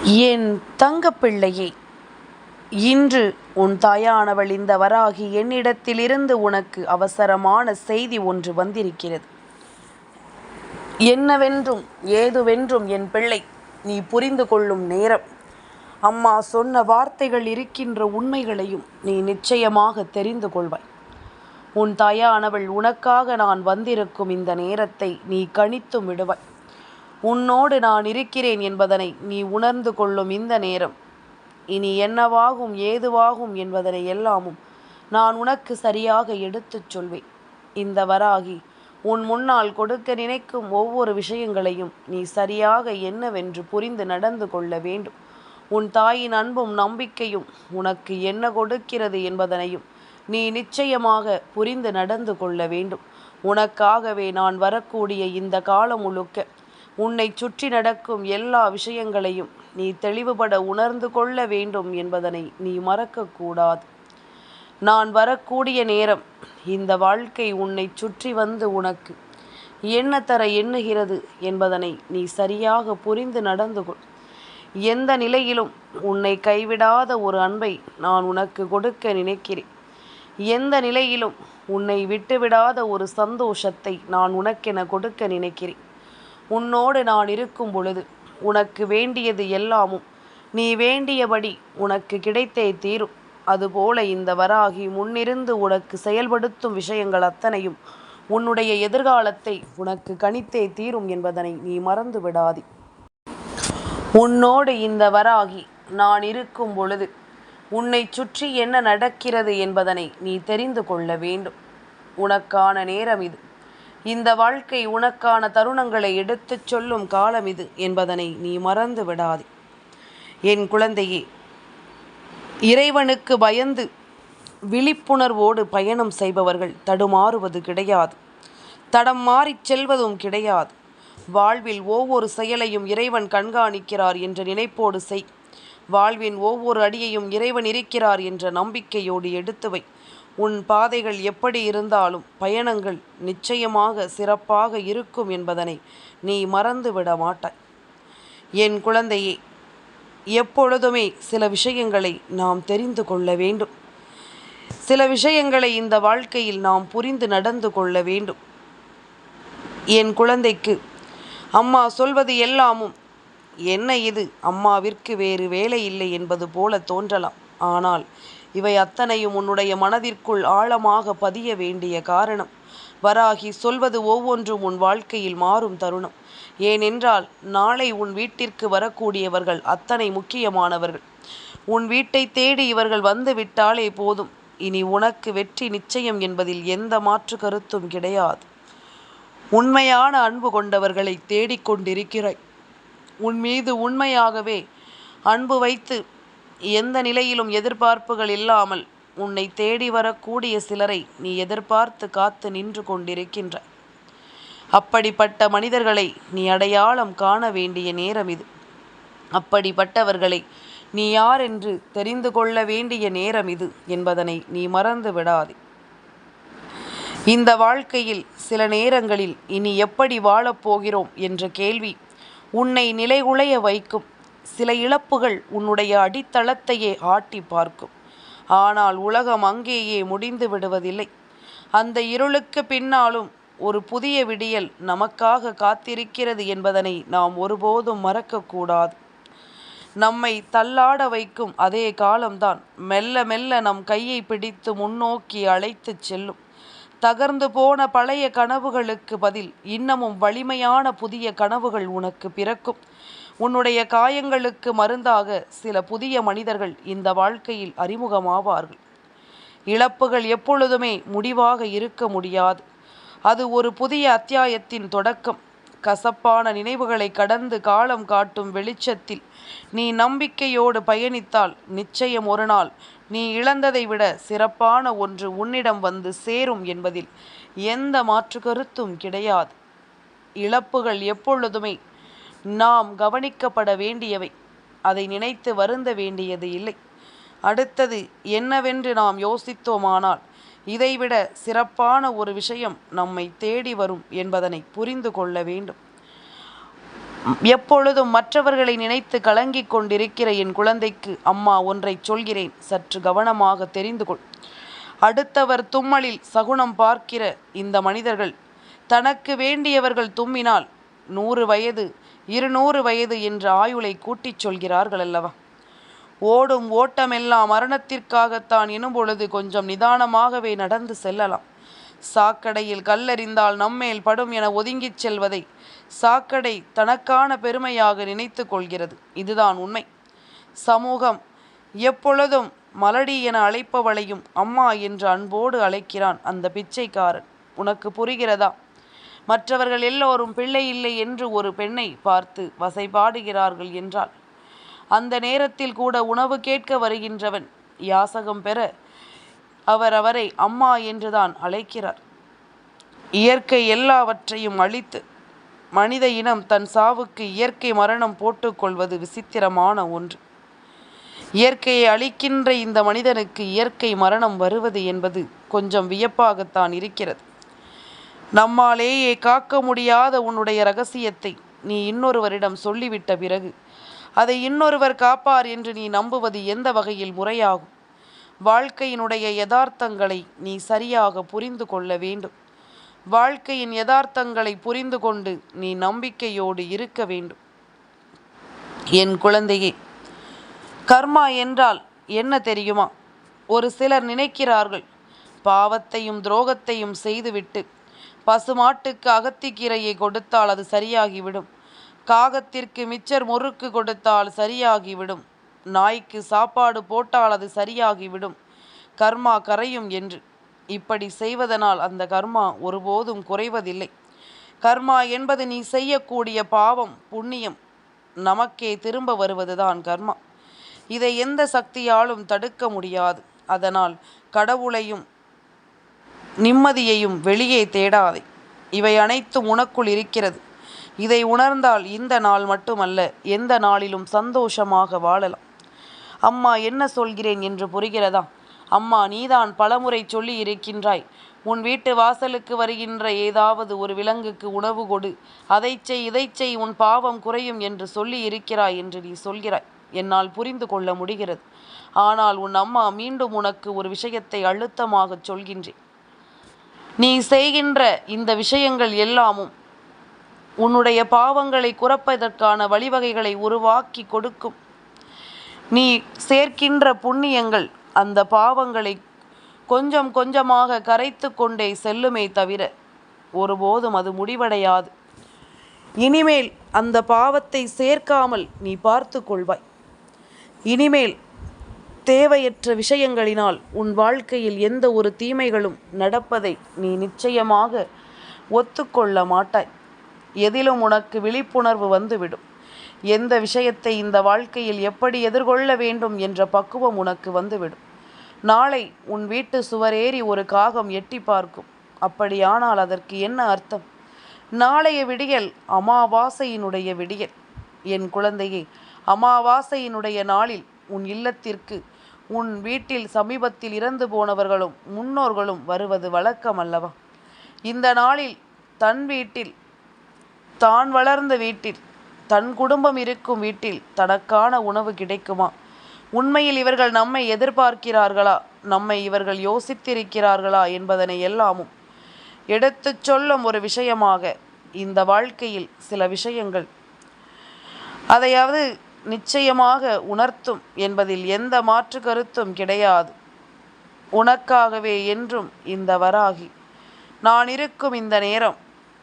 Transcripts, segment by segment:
என் தங்கப்பிள்ளையே, இன்று உன் தாயானவள் இந்த வராகி என்னிடத்திலிருந்து உனக்கு அவசரமான செய்தி ஒன்று வந்திருக்கிறது. என்னவென்றும் ஏதுவென்றும் என் பிள்ளை நீ புரிந்து கொள்ளும் நேரம். அம்மா சொன்ன வார்த்தைகள் இருக்கின்ற உண்மைகளையும் நீ நிச்சயமாக தெரிந்து கொள்வாய். உன் தாயானவள் உனக்காக நான் வந்திருக்கும் இந்த நேரத்தை நீ கணித்தும் விடுவாய். உன்னோடு நான் இருக்கிறேன் என்பதனை நீ உணர்ந்து கொள்ளும் இந்த நேரம் இனி என்னவாகும் ஏதுவாகும் என்பதனை எல்லாமும் நான் உனக்கு சரியாக எடுத்துச் சொல்வேன். இந்த வராகி உன் முன்னால் கொடுக்க நினைக்கும் ஒவ்வொரு விஷயங்களையும் நீ சரியாக என்னவென்று புரிந்து நடந்து கொள்ள வேண்டும். உன் தாயின் அன்பும் நம்பிக்கையும் உனக்கு என்ன கொடுக்கிறது என்பதனையும் நீ நிச்சயமாக புரிந்து நடந்து கொள்ள வேண்டும். உனக்காகவே நான் வரக்கூடிய இந்த காலம் முழுக்க உன்னை சுற்றி நடக்கும் எல்லா விஷயங்களையும் நீ தெளிவுபட உணர்ந்து கொள்ள வேண்டும் என்பதனை நீ மறக்கக்கூடாது. நான் வரக்கூடிய நேரம் இந்த வாழ்க்கை உன்னை சுற்றி வந்து உனக்கு என்ன தர எண்ணுகிறது என்பதனை நீ சரியாக புரிந்து நடந்து கொள். எந்த நிலையிலும் உன்னை கைவிடாத ஒரு அன்பை நான் உனக்கு கொடுக்க நினைக்கிறேன். எந்த நிலையிலும் உன்னை விட்டுவிடாத ஒரு சந்தோஷத்தை நான் உனக்கென கொடுக்க நினைக்கிறேன். உன்னோடு நான் இருக்கும் பொழுது உனக்கு வேண்டியது எல்லாமும் நீ வேண்டியபடி உனக்கு கிடைத்தே தீரும். அதுபோல இந்த வராகி முன்னிருந்து உனக்கு செயல்படுத்தும் விஷயங்கள் அத்தனையும் உன்னுடைய எதிர்காலத்தை உனக்கு கணித்தே தீரும் என்பதனை நீ மறந்து விடாதே. உன்னோடு இந்த வராகி நான் இருக்கும் பொழுது உன்னை சுற்றி என்ன நடக்கிறது என்பதனை நீ தெரிந்து கொள்ள வேண்டும். உனக்கான நேரம் இது. இந்த வாழ்க்கை உனக்கான தருணங்களை எடுத்துச் சொல்லும் காலம் இது என்பதனை நீ மறந்து விடாதே. என் குழந்தையே, இறைவனுக்கு பயந்து விழிப்புணர்வோடு பயணம் செய்பவர்கள் தடுமாறுவது கிடையாது, தடம் மாறிச் செல்வதும் கிடையாது. வாழ்வில் ஒவ்வொரு செயலையும் இறைவன் கண்காணிக்கிறார் என்ற நினைப்போடு செய். வாழ்வின் ஒவ்வொரு அடியையும் இறைவன் இருக்கிறார் என்ற நம்பிக்கையோடு எடுத்துவை. உன் பாதைகள் எப்படி இருந்தாலும் பயணங்கள் நிச்சயமாக சிறப்பாக இருக்கும் என்பதனை நீ மறந்து விட மாட்டாய். என் குழந்தையே, எப்பொழுதுமே சில விஷயங்களை நாம் தெரிந்து கொள்ள வேண்டும். சில விஷயங்களை இந்த வாழ்க்கையில் நாம் புரிந்து நடந்து கொள்ள வேண்டும். என் குழந்தைக்கு அம்மா சொல்வது எல்லாமும் என்ன இது, அம்மாவிற்கு வேறு வேலை இல்லை என்பது போல தோன்றலாம். ஆனால் இவை அத்தனையும் உன்னுடைய மனதிற்குள் ஆழமாக பதிய வேண்டிய காரணம். வராகி சொல்வது ஒவ்வொன்றும் உன் வாழ்க்கையில் மாறும் தருணம். ஏனென்றால் நாளை உன் வீட்டிற்கு வரக்கூடியவர்கள் அத்தனை முக்கியமானவர்கள். உன் வீட்டை தேடி இவர்கள் வந்து விட்டாலே போதும். இனி உனக்கு வெற்றி நிச்சயம் என்பதில் எந்த மாற்று கருத்தும் கிடையாது. உண்மையான அன்பு கொண்டவர்களை தேடிக்கொண்டிருக்கிறாய். உன் மீது உண்மையாகவே அன்பு வைத்து எந்த நிலையிலும் எதிர்பார்ப்புகள் இல்லாமல் உன்னை தேடி வரக்கூடிய சிலரை நீ எதிர்பார்த்து காத்து நின்று கொண்டிருக்கின்ற அப்படிப்பட்ட மனிதர்களை நீ அடையாளம் காண வேண்டிய நேரம் இது. அப்படிப்பட்டவர்களை நீ யார் என்று தெரிந்து கொள்ள வேண்டிய நேரம் இது என்பதனை நீ மறந்து விடாதே. இந்த வாழ்க்கையில் சில நேரங்களில் இனி எப்படி வாழப்போகிறோம் என்ற கேள்வி உன்னை நிலைகுலைய வைக்கும். சில இழப்புகள் உன்னுடைய அடித்தளத்தையே ஆட்டி பார்க்கும். ஆனால் உலகம் அங்கேயே முடிந்து விடுவதில்லை. அந்த இருளுக்கு பின்னாலும் ஒரு புதிய விடியல் நமக்காக காத்திருக்கிறது என்பதனை நாம் ஒருபோதும் மறக்கக்கூடாது. நம்மை தள்ளாட வைக்கும் அதே காலம்தான் மெல்ல மெல்ல நம் கையை பிடித்து முன்னோக்கி அழைத்து செல்லும். தகர்ந்து போன பழைய கனவுகளுக்கு பதில் இன்னமும் வலிமையான புதிய கனவுகள் உனக்கு பிறக்கும். உன்னுடைய காயங்களுக்கு மருந்தாக சில புதிய மனிதர்கள் இந்த வாழ்க்கையில் அறிமுகமாவார்கள். இழப்புகள் எப்பொழுதுமே முடிவாக இருக்க முடியாது. அது ஒரு புதிய அத்தியாயத்தின் தொடக்கம். கசப்பான நினைவுகளை கடந்து காலம் காட்டும் வெளிச்சத்தில் நீ நம்பிக்கையோடு பயணித்தால் நிச்சயம் ஒரு நாள் நீ இழந்ததை விட சிறப்பான ஒன்று உன்னிடம் வந்து சேரும் என்பதில் எந்த மாற்று கருத்தும் கிடையாது. இழப்புகள் எப்பொழுதுமே நாம் கவனிக்கப்பட வேண்டியவை. அதை நினைத்து வருந்த வேண்டியது இல்லை. அடுத்தது என்னவென்று நாம் யோசித்தோமானால் இதைவிட சிறப்பான ஒரு விஷயம் நம்மை தேடி வரும் என்பதனை புரிந்து கொள்ள வேண்டும். எப்பொழுதும் மற்றவர்களை நினைத்து கலங்கிக் கொண்டிருக்கிற என் குழந்தைக்கு அம்மா ஒன்றை சொல்கிறேன், சற்று கவனமாக தெரிந்து கொள். அடுத்தவர் தும்மலில் சகுனம் பார்க்கிற இந்த மனிதர்கள் தனக்கு வேண்டியவர்கள் தும்மினால் 100 வயது 200 வயது என்ற ஆயுளை கூட்டிச் சொல்கிறார்கள் அல்லவா? ஓடும் ஓட்டமெல்லாம் மரணத்திற்காகத்தான் எனும் பொழுது கொஞ்சம் நிதானமாகவே நடந்து செல்லலாம். சாக்கடையில் கல்லெறிந்தால் நம்மேல் படும் என ஒதுங்கிச் செல்வதை சாக்கடை தனக்கான பெருமையாக நினைத்து கொள்கிறது. இதுதான் உண்மை. சமூகம் எப்பொழுதும் மலடி என அழைப்பவளையும் அம்மா என்று அன்போடு அழைக்கிறான் அந்த பிச்சைக்காரன். உனக்கு புரிகிறதா? மற்றவர்கள் எல்லோரும் பிள்ளை இல்லை என்று ஒரு பெண்ணை பார்த்து வசைபாடுகிறார்கள் என்றால், அந்த நேரத்தில் கூட உணவு கேட்க வருகின்றவன் யாசகம் பெற அவரை அம்மா என்றுதான் அழைக்கிறார். இயற்கை எல்லாவற்றையும் அழித்து மனித இனம் தன் சாவுக்கு இயற்கை மரணம் போட்டுக்கொள்வது விசித்திரமான ஒன்று. இயற்கையை அழிக்கின்ற இந்த மனிதனுக்கு இயற்கை மரணம் வருவது என்பது கொஞ்சம் வியப்பாகத்தான் இருக்கிறது. நம்மாலேயே காக்க முடியாத உன்னுடைய இரகசியத்தை நீ இன்னொருவரிடம் சொல்லிவிட்ட பிறகு அதை இன்னொருவர் காப்பார் என்று நீ நம்புவது எந்த வகையில் முறையாகும்? வாழ்க்கையினுடைய யதார்த்தங்களை நீ சரியாக புரிந்து கொள்ள வேண்டும். வாழ்க்கையின் யதார்த்தங்களை புரிந்து கொண்டு நீ நம்பிக்கையோடு இருக்க வேண்டும். என் குழந்தையே, கர்மா என்றால் என்ன தெரியுமா? ஒரு சிலர் நினைக்கிறார்கள், பாவத்தையும் துரோகத்தையும் செய்துவிட்டு பசுமாட்டுக்கு அகத்திக்கீரையை கொடுத்தால் அது சரியாகிவிடும், காகத்திற்கு மிச்சர் முறுக்கு கொடுத்தால் சரியாகிவிடும், நாய்க்கு சாப்பாடு போட்டால் அது சரியாகிவிடும், கர்மா கரையும் என்று. இப்படி செய்வதனால் அந்த கர்மா ஒருபோதும் குறைவதில்லை. கர்மா என்பது நீ செய்யக்கூடிய பாவம் புண்ணியம் நமக்கே திரும்ப வருவதுதான் கர்மா. இதை எந்த சக்தியாலும் தடுக்க முடியாது. அதனால் கடவுளையும் நிம்மதியையும் வெளியே தேடாதே. இவை அனைத்தும் உனக்குள் இருக்கிறது. இதை உணர்ந்தால் இந்த நாள் மட்டுமல்ல, எந்த நாளிலும் சந்தோஷமாக வாழலாம். அம்மா என்ன சொல்கிறேன் என்று புரிகிறதா? அம்மா, நீதான் பலமுறை சொல்லி இருக்கின்றாய், உன் வீட்டு வாசலுக்கு வருகின்ற ஏதாவது ஒரு விலங்குக்கு உணவு கொடு, அதை செய் இதை செய், உன் பாவம் குறையும் என்று சொல்லி இருக்கிறாய் என்று நீ சொல்கிறாய். என்னால் புரிந்து கொள்ள முடிகிறது. ஆனால் உன் அம்மா மீண்டும் உனக்கு ஒரு விஷயத்தை அழுத்தமாக சொல்கின்றேன். நீ செய்கின்ற இந்த விஷயங்கள் எல்லாமும் உன்னுடைய பாவங்களை குறைப்பதற்கான வழிவகைகளை உருவாக்கி கொடுக்கும். நீ சேர்க்கின்ற புண்ணியங்கள் அந்த பாவங்களை கொஞ்சம் கொஞ்சமாக கரைத்து கொண்டே செல்லுமே தவிர ஒருபோதும் அது முடிவடையாது. இனிமேல் அந்த பாவத்தை சேர்க்காமல் நீ பார்த்து கொள்வாய். இனிமேல் தேவையற்ற விஷயங்களினால் உன் வாழ்க்கையில் எந்த ஒரு தீமைகளும் நடப்பதை நீ நிச்சயமாக ஒத்துக்கொள்ள மாட்டாய். எதிலும் உனக்கு விழிப்புணர்வு வந்துவிடும். எந்த விஷயத்தை இந்த வாழ்க்கையில் எப்படி எதிர்கொள்ள வேண்டும் என்ற பக்குவம் உனக்கு வந்துவிடும். நாளை உன் வீட்டு சுவரேறி ஒரு காகம் எட்டி பார்க்கும். அப்படியானால் அதற்கு என்ன அர்த்தம்? நாளைய விடியல் அமாவாசையினுடைய விடியல். என் குழந்தையே, அமாவாசையினுடைய நாளில் உன் இல்லத்திற்கு உன் வீட்டில் சமீபத்தில் இறந்து போனவர்களும் முன்னோர்களும் வருவது வழக்கம் அல்லவா? இந்த நாளில் தன் வீட்டில், தான் வளர்ந்த வீட்டில், தன் குடும்பம் இருக்கும் வீட்டில் தனக்கான உணவு கிடைக்குமா? உண்மையில் இவர்கள் நம்மை எதிர்பார்க்கிறார்களா, நம்மை இவர்கள் யோசித்திருக்கிறார்களா என்பதனை எல்லாமும் எடுத்துச் சொல்லும் ஒரு விஷயமாக இந்த வாழ்க்கையில் சில விஷயங்கள் அதையாவது நிச்சயமாக உணர்த்தும் என்பதில் எந்த மாற்று கருத்தும் கிடையாது. உனக்காகவே என்றும் இந்த வராகி நான் இருக்கும் இந்த நேரம்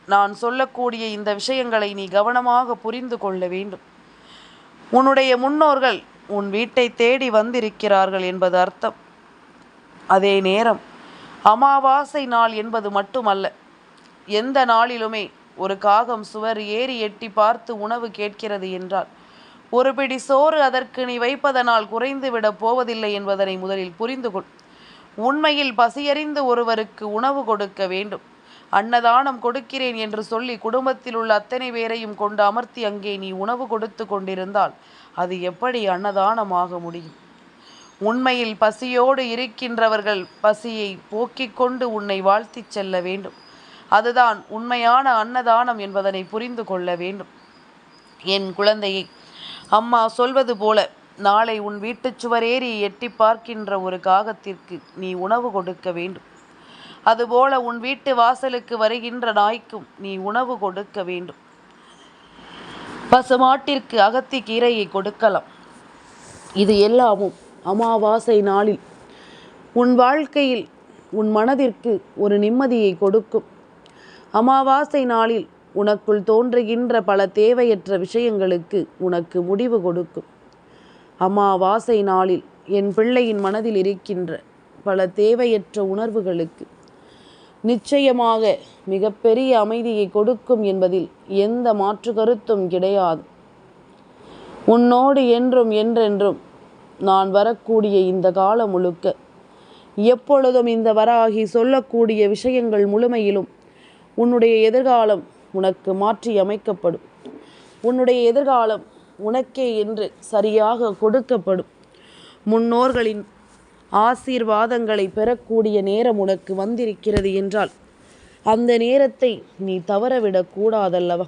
நான் சொல்லக்கூடிய இந்த விஷயங்களை நீ கவனமாக புரிந்து கொள்ள வேண்டும். உன்னுடைய முன்னோர்கள் உன் வீட்டை தேடி வந்திருக்கிறார்கள் என்பது அர்த்தம். அதே நேரம் அமாவாசை நாள் என்பது மட்டுமல்ல, எந்த நாளிலுமே ஒரு காகம் சுவர் ஏறி எட்டி பார்த்து உணவு கேட்கிறது என்றால் ஒரு பிடி சோறு அதற்கு நீ வைப்பதனால் குறைந்துவிடப் போவதில்லை என்பதனை முதலில் புரிந்து கொள். உண்மையில் பசியறிந்து ஒருவருக்கு உணவு கொடுக்க வேண்டும். அன்னதானம் கொடுக்கிறேன் என்று சொல்லி குடும்பத்தில் உள்ள அத்தனை பேரையும் கொண்டு அமர்த்தி அங்கே நீ உணவு கொடுத்து கொண்டிருந்தால் அது எப்படி அன்னதானமாக முடியும்? உண்மையில் பசியோடு இருக்கின்றவர்கள் பசியை போக்கிக் கொண்டு உன்னை வாழ்த்தி செல்ல வேண்டும். அதுதான் உண்மையான அன்னதானம் என்பதனை புரிந்து கொள்ள வேண்டும். என் குழந்தையை, அம்மா சொல்வது போல நாளை உன் வீட்டுச் சுவரேறி எட்டி பார்க்கின்ற ஒரு காகத்திற்கு நீ உணவு கொடுக்க வேண்டும். அதுபோல உன் வீட்டு வாசலுக்கு வருகின்ற நாய்க்கும் நீ உணவு கொடுக்க வேண்டும். பசுமாட்டிற்கு அகத்தி கீரையை கொடுக்கலாம். இது எல்லாமும் அமாவாசை நாளில் உன் வாழ்க்கையில் உன் மனதிற்கு ஒரு நிம்மதியை கொடுக்கும். அமாவாசை நாளில் உனக்குள் தோன்றுகின்ற பல தேவையற்ற விஷயங்களுக்கு உனக்கு முடிவு கொடுக்கும். அமாவாசை நாளில் என் பிள்ளையின் மனதில் இருக்கின்ற பல தேவையற்ற உணர்வுகளுக்கு நிச்சயமாக மிகப்பெரிய அமைதியை கொடுக்கும் என்பதில் எந்த மாற்று கருத்தும் கிடையாது. உன்னோடு என்றும் என்றென்றும் நான் வரக்கூடிய இந்த காலம் முழுக்க எப்பொழுதும் இந்த வராகி சொல்லக்கூடிய விஷயங்கள் முழுமையிலும் உன்னுடைய எதிர்காலம் உனக்கு மாற்றி அமைக்கப்படும். உன்னுடைய எதிர்காலம் உனக்கே என்று சரியாக கொடுக்கப்படும். முன்னோர்களின் ஆசீர்வாதங்களை பெறக்கூடிய நேரம் உனக்கு வந்திருக்கிறது என்றால் அந்த நேரத்தை நீ தவறவிடக்கூடாதல்லவா?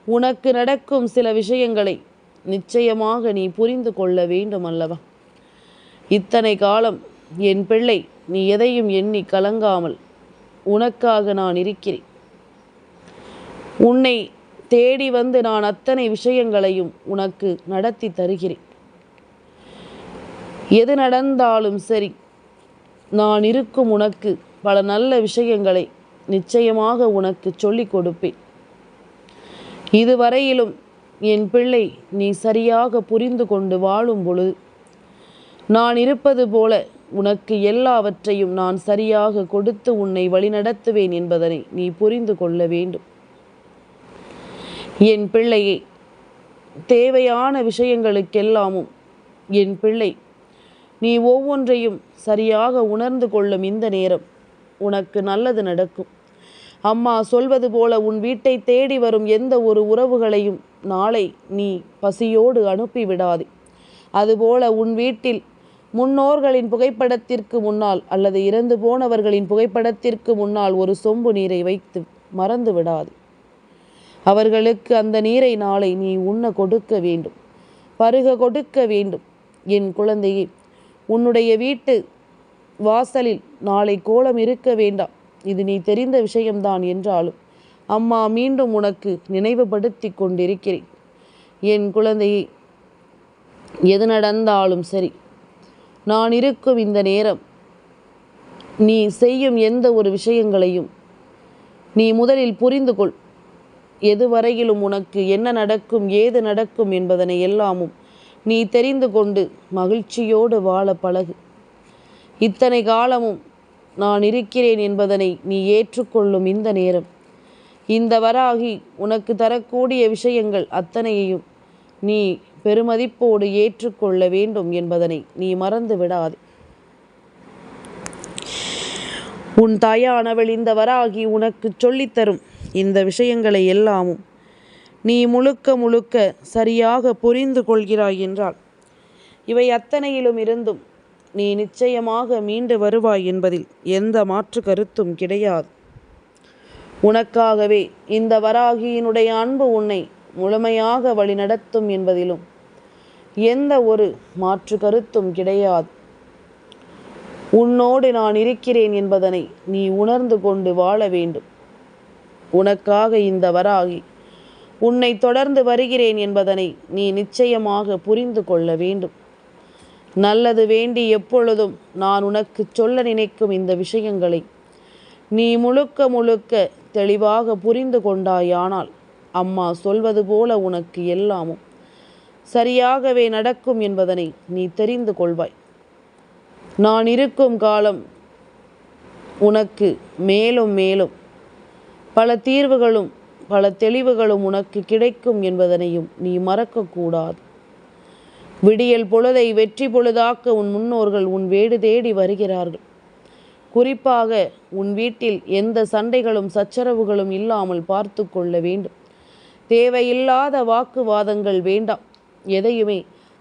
உனக்கு நடக்கும் சில விஷயங்களை நிச்சயமாக நீ புரிந்து கொள்ள வேண்டும் அல்லவா? இத்தனை காலம் என் பிள்ளை, நீ எதையும் எண்ணி கலங்காமல் உனக்காக நான் இருக்கிறேன். உன்னை தேடி வந்து நான் அத்தனை விஷயங்களையும் உனக்கு நடத்தி தருகிறேன். எது நடந்தாலும் சரி, நான் இருக்கும் உனக்கு பல நல்ல விஷயங்களை நிச்சயமாக உனக்கு சொல்லிக் கொடுப்பேன். இதுவரையிலும் என் பிள்ளை, நீ சரியாக புரிந்து கொண்டு வாழும் பொழுது நான் இருப்பது போல உனக்கு எல்லாவற்றையும் நான் சரியாக கொடுத்து உன்னை வழிநடத்துவேன் என்பதனை நீ புரிந்து கொள்ள வேண்டும். என் பிள்ளையே, தேவையான விஷயங்களுக்கெல்லாமும் என் பிள்ளை, நீ ஒவ்வொன்றையும் சரியாக உணர்ந்து கொள்ளும் இந்த நேரம் உனக்கு நல்லது நடக்கும். அம்மா சொல்வது போல உன் வீட்டை தேடி வரும் எந்த ஒரு உறவுகளையும் நாளை நீ பசியோடு அனுப்பிவிடாதே. அதுபோல உன் வீட்டில் முன்னோர்களின் புகைப்படத்திற்கு முன்னால் அல்லது இறந்து போனவர்களின் புகைப்படத்திற்கு முன்னால் ஒரு சொம்பு நீரை வைத்து மறந்து விடாது. அவர்களுக்கு அந்த நீரை நாளை நீ உண்ண கொடுக்க வேண்டும், பருக கொடுக்க வேண்டும். என் குழந்தையே, உன்னுடைய வீட்டு வாசலில் நாளை கோலம் இருக்க வேண்டாம். இது நீ தெரிந்த விஷயம்தான் என்றாலும் அம்மா மீண்டும் உனக்கு நினைவுபடுத்தி கொண்டிருக்கிறேன். என் குழந்தையை, எது நடந்தாலும் சரி, நான் இருக்கும் இந்த நேரம் நீ செய்யும் எந்த ஒரு விஷயங்களையும் நீ முதலில் புரிந்து கொள். எதுவரையிலும் உனக்கு என்ன நடக்கும், ஏது நடக்கும் என்பதனை எல்லாமும் நீ தெரிந்து கொண்டு மகிழ்ச்சியோடு வாழ பழகு. இத்தனை காலமும் நான் இருக்கிறேன் என்பதனை நீ ஏற்றுக்கொள்ளும் இந்த நேரம், இந்த வராகி உனக்கு தரக்கூடிய விஷயங்கள் அத்தனையையும் நீ பெருமதிப்போடு ஏற்றுக்கொள்ள வேண்டும் என்பதனை நீ மறந்து விடாதே. உன் தாயானவள் இந்த வராகி உனக்கு சொல்லித்தரும் இந்த விஷயங்களை எல்லாமும் நீ முழுக்க முழுக்க சரியாக புரிந்து கொள்கிறாய் என்றால் இவை அத்தனையிலும் இருந்தும் நீ நிச்சயமாக மீண்டு வருவாய் என்பதில் எந்த மாற்று கருத்தும் கிடையாது. உனக்காகவே இந்த வராகியினுடைய அன்பு உன்னை முழுமையாக வழிநடத்தும் என்பதிலும் எந்த ஒரு மாற்று கருத்தும் கிடையாது. உன்னோடு நான் இருக்கிறேன் என்பதனை நீ உணர்ந்து கொண்டு வாழ வேண்டும். உனக்காக இந்த வராகி உன்னை தொடர்ந்து வருகிறேன் என்பதனை நீ நிச்சயமாக புரிந்து கொள்ள வேண்டும். நல்லது வேண்டி எப்பொழுதும் நான் உனக்கு சொல்ல நினைக்கும் இந்த விஷயங்களை நீ முழுக்க முழுக்க தெளிவாக புரிந்து கொண்டாயானால் அம்மா சொல்வது போல உனக்கு எல்லாமும் சரியாகவே நடக்கும் என்பதனை நீ தெரிந்து கொள்வாய். நான் இருக்கும் காலம் உனக்கு மேலும் மேலும் பல தீர்வுகளும் பல தெளிவுகளும் உனக்கு கிடைக்கும் என்பதனையும் நீ மறக்கக்கூடாது. விடியல் பொழுதை வெற்றி பொழுதாக்க உன் முன்னோர்கள் உன் வீடு தேடி வருகிறார்கள். குறிப்பாக உன் வீட்டில் எந்த சண்டைகளும் சச்சரவுகளும் இல்லாமல் பார்த்து கொள்ள வேண்டும். தேவையில்லாத வாக்குவாதங்கள் வேண்டாம். எதையுமே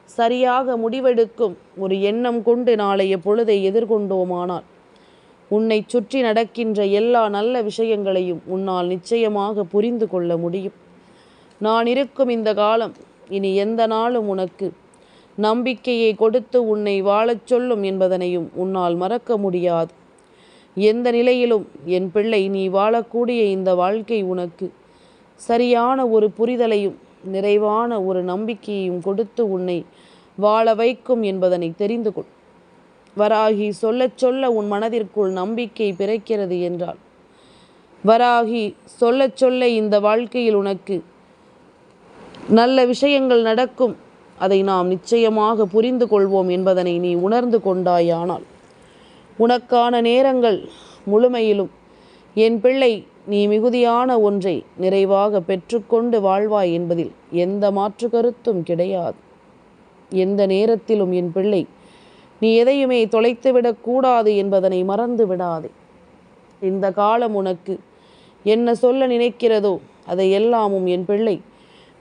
சரியாக முடிவெடுக்கும் ஒரு எண்ணம் கொண்டு நாளைய பொழுதை எதிர்கொண்டோமானால் உன்னை சுற்றி நடக்கின்ற எல்லா நல்ல விஷயங்களையும் உன்னால் நிச்சயமாக புரிந்து கொள்ள முடியும். நான் இருக்கும் இந்த காலம் இனி எந்த நாளும் உனக்கு நம்பிக்கையை கொடுத்து உன்னை வாழச் சொல்லும் என்பதனையும் உன்னால் மறக்க முடியாது. எந்த நிலையிலும் என் பிள்ளை நீ வாழக்கூடிய இந்த வாழ்க்கை உனக்கு சரியான ஒரு புரிதலையும் நிறைவான ஒரு நம்பிக்கையையும் கொடுத்து உன்னை வாழ வைக்கும் என்பதனை தெரிந்து கொள். வராகி சொல்லச் சொல்ல உன் மனதிற்குள் நம்பிக்கை பிறக்கிறது என்றால், வராகி சொல்லச் சொல்ல இந்த வாழ்க்கையில் உனக்கு நல்ல விஷயங்கள் நடக்கும், அதை நாம் நிச்சயமாக புரிந்து கொள்வோம் என்பதனை நீ உணர்ந்து கொண்டாயானால் உனக்கான நேரங்கள் முழுமையிலும் என் பிள்ளை நீ மிகுதியான ஒன்றை நிறைவாக பெற்றுக்கொண்டு வாழ்வாய் என்பதில் எந்த மாற்று கருத்தும் கிடையாது. எந்த நேரத்திலும் என் பிள்ளை நீ எதையுமே தொலைத்துவிடக்கூடாது என்பதனை மறந்து விடாதே. இந்த காலம் உனக்கு என்ன சொல்ல நினைக்கிறதோ அதை எல்லாமும் என் பிள்ளை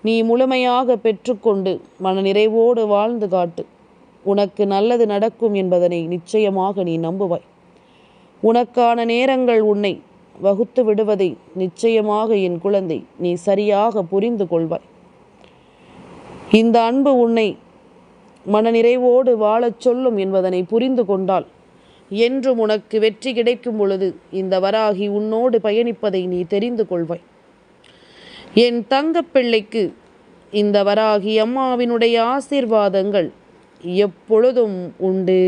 நீ முழுமையாக பெற்றுக்கொண்டு மன நிறைவோடு வாழ்ந்து காட்டு. உனக்கு நல்லது நடக்கும் என்பதனை நிச்சயமாக நீ நம்புவாய். உனக்கான நேரங்கள் உன்னை வகுத்து விடுவதை நிச்சயமாக என் குழந்தை நீ சரியாக புரிந்து கொள்வாய். இந்த அன்பு உன்னை மனநிறைவோடு வாழச் சொல்லும் என்பதனை புரிந்து கொண்டால் என்றும் உனக்கு வெற்றி கிடைக்கும் பொழுது இந்த வராகி உன்னோடு பயணிப்பதை நீ தெரிந்து கொள்வாய். என் தங்கப்பிள்ளைக்கு இந்த வராகி அம்மாவினுடைய ஆசீர்வாதங்கள் எப்பொழுதும் உண்டு.